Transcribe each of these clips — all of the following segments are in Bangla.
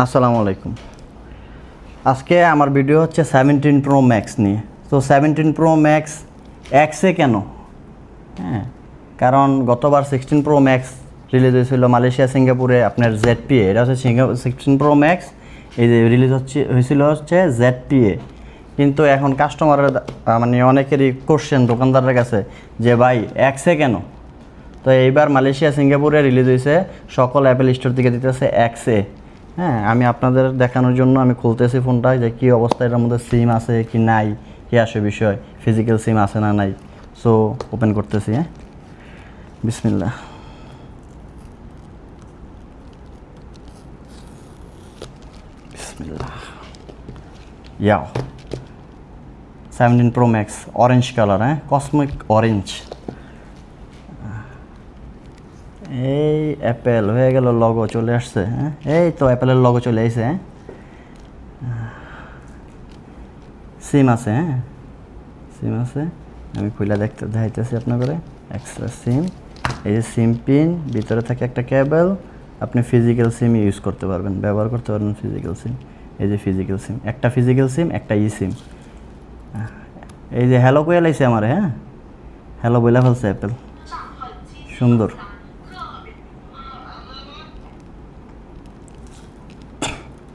আসসালামু আলাইকুম। আজকে আমার ভিডিও হচ্ছে 17 প্রো ম্যাক্স নিয়ে। তো 17 প্রো ম্যাক্স এক্সে কেন? হ্যাঁ, কারণ গতবার 16 প্রো ম্যাক্স রিলিজ হয়েছিল মালয়েশিয়া সিঙ্গাপুরে আপনার ZPA। এটা হচ্ছে 16 প্রো ম্যাক্স, এই যে রিলিজ হয়েছিল হচ্ছে ZPA। কিন্তু এখন কাস্টমারের মানে অনেকেরই কোশ্চেন দোকানদারের কাছে যে ভাই এক্সে কেন? তো এইবার মালয়েশিয়া সিঙ্গাপুরে রিলিজ হয়েছে, সকল অ্যাপেল স্টোর থেকে দিতেছে এক্সে। হ্যাঁ, আমি আপনাদের দেখানোর জন্য আমি খুলতেছি ফোনটা, যে কী অবস্থা, এটার মধ্যে সিম আছে কি নাই, কী আসে বিষয়, ফিজিক্যাল সিম আছে না নাই। সো ওপেন করতেছি। হ্যাঁ, বিসমিল্লাহ। বিসমিল্লাহ। ইয়াও 17 প্রো ম্যাক্স অরেঞ্জ কালার, হ্যাঁ, কসমিক অরেঞ্জ। এই অ্যাপেল হয়ে গেল, লগো চলে আসছে। হ্যাঁ, এই তো অ্যাপেলের লগো চলে আসছে। হ্যাঁ, সিম আছে। হ্যাঁ, সিম আছে, আমি খুলে দেখাইতেছি আপনাদের। এক্সট্রা সিম, এই যে সিম পিন, ভিতরে থাকে একটা কেবল, আপনি ফিজিক্যাল সিম ইউজ করতে পারবেন, ব্যবহার করতে পারবেন ফিজিক্যাল সিম। এই যে ফিজিক্যাল সিম, একটা ফিজিক্যাল সিম, একটা ই সিম। এই যে হ্যালো কয়ে লাইছে আমার। হ্যাঁ, হ্যালো বইলা ফেলছে অ্যাপেল, সুন্দর।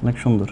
অনেক সুন্দর।